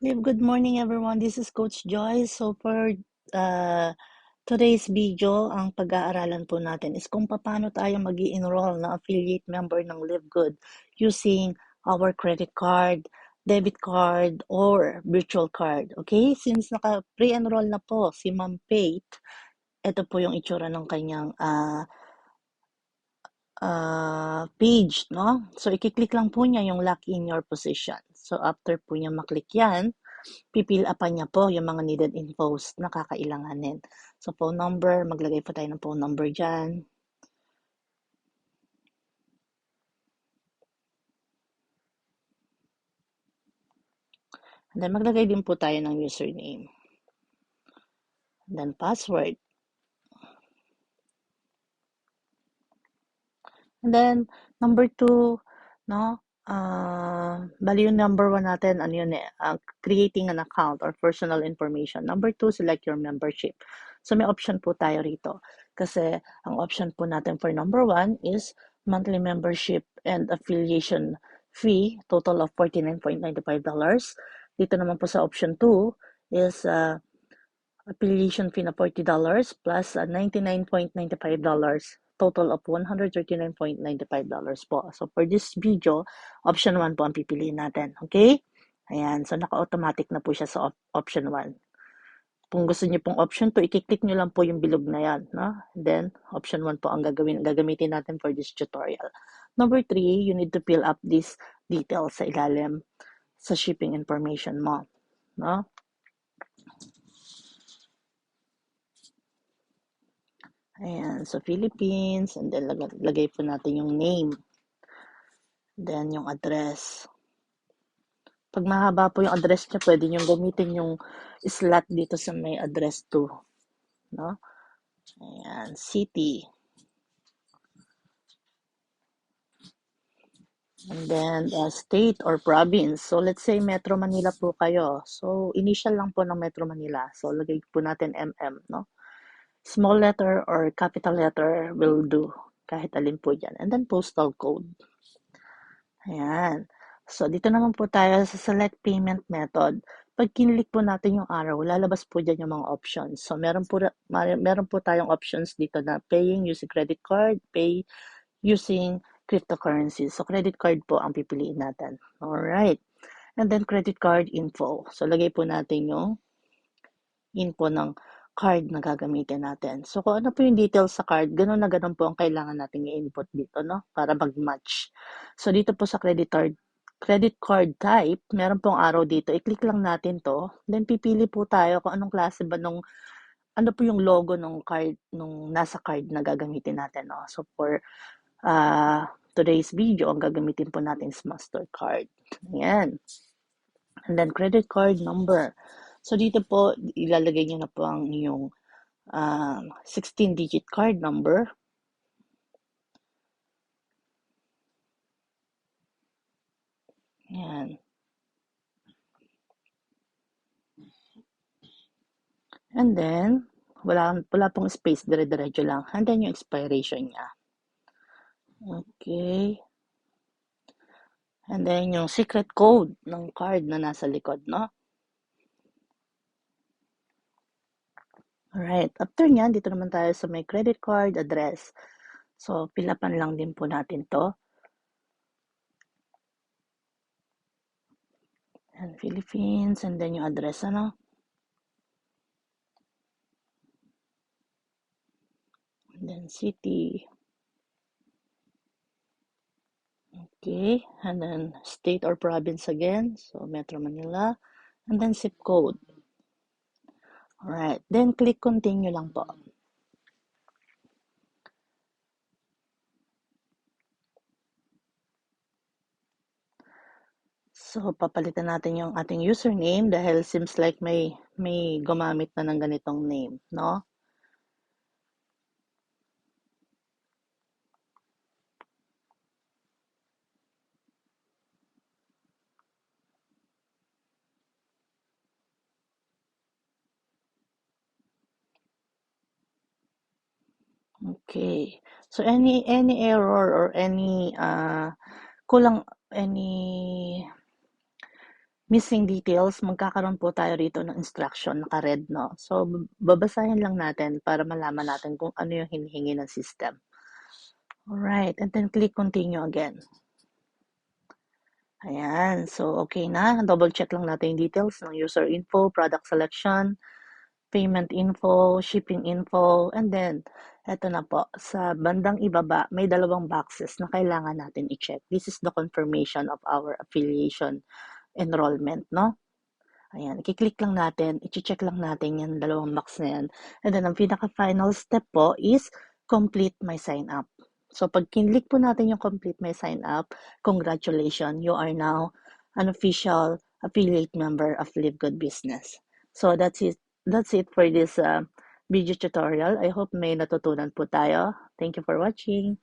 Good morning everyone. This is Coach Joy. So for uh, today's video, ang pag-aaralan po natin is kung paano tayo mag-i-enroll na affiliate member ng Live Good using our credit card, debit card, or virtual card. Okay? Since naka-pre-enroll na po si Ma'am Faith, ito po yung itsura ng kanyang page, no? So, i-click lang po niya yung lock in your position. So, after po niya maklik yan, pipil upan niya po yung mga needed infos na kakailanganin. So, phone number, maglagay po tayo ng phone number dyan. And then, maglagay din po tayo ng username. And then, password. And then, number 2, no? Bali yung number 1 natin, ano yun creating an account or personal information. Number 2, select your membership. So, may option po tayo rito. Kasi, ang option po natin for number 1 is monthly membership and affiliation fee, total of $49.95. Dito naman po sa option 2 is affiliation fee na $40 plus $99.95, total of $139.95 po. So for this video, option 1 po ang pipiliin natin. Okay? Ayan. So naka-automatic na po siya sa option 1. Kung gusto niyo pong option 2, i-click niyo lang po yung bilog na yan. No? And then, option 1 po ang gagamitin natin for this tutorial. Number 3, you need to fill up these details sa ilalim sa shipping information mo. No? Ayan, so Philippines, and then lagay po natin yung name, then yung address. Pag mahaba po yung address niya, pwede nyo gamitin yung slot dito sa may address to, no? Ayan, city. And then, state or province. So, let's say Metro Manila po kayo. So, initial lang po ng Metro Manila. So, lagay po natin MM, no? Small letter or capital letter will do. Kahit alin po yan. And then, postal code. Ayan. So, dito naman po tayo sa select payment method. Pag kinlik po natin yung arrow, lalabas po dyan yung mga options. So, meron po tayong options dito na paying using credit card, pay using cryptocurrency. So, credit card po ang pipiliin natin. Alright. And then, credit card info. So, lagay po natin yung info ng card na gagamitin natin. So, kung ano po yung details sa card, ganun na ganun po ang kailangan natin i-input dito, no? Para mag-match. So, dito po sa credit card type, meron pong arrow dito. I-click lang natin to. Then, pipili po tayo kung anong klase ba nung, ano po yung logo ng card, nung nasa card na gagamitin natin, no? So, for today's video, ang gagamitin po natin is MasterCard. Ayan. And then, credit card number. So, dito po, ilalagay nyo na po ang inyong 16-digit card number. Ayan. And then, wala pong space, dire-diretso lang. And then, yung expiration niya. Okay. And then, yung secret code ng card na nasa likod, no? Alright. After nyan, dito naman tayo sa may credit card address. So, pilapan lang din po natin to. And Philippines, and then yung address, ano? And then city. Okay. And then state or province again. So, Metro Manila. And then zip code. Alright. Then, click continue lang po. So, papalitan natin yung ating username dahil seems like may gumamit na ng ganitong name, no? Okay. So, any error or any kulang any missing details, magkakaroon po tayo rito ng instruction, naka-red, no? So, babasahin lang natin para malaman natin kung ano yung hinihingi ng system. Alright, and then click continue again. Ayan, so okay na. Double check lang natin yung details ng user info, product selection, payment info, shipping info, and then, eto na po, sa bandang ibaba, may dalawang boxes na kailangan natin i-check. This is the confirmation of our affiliation enrollment, no? Ayan, i-click lang natin, i-check lang natin yung dalawang box na yan. And then, ang pinaka-final step po is complete my sign up. So, pag kinlik po natin yung complete my sign up, congratulations, you are now an official affiliate member of Live Good Business. So, that's it. That's it for this video tutorial. I hope may natutunan po tayo. Thank you for watching.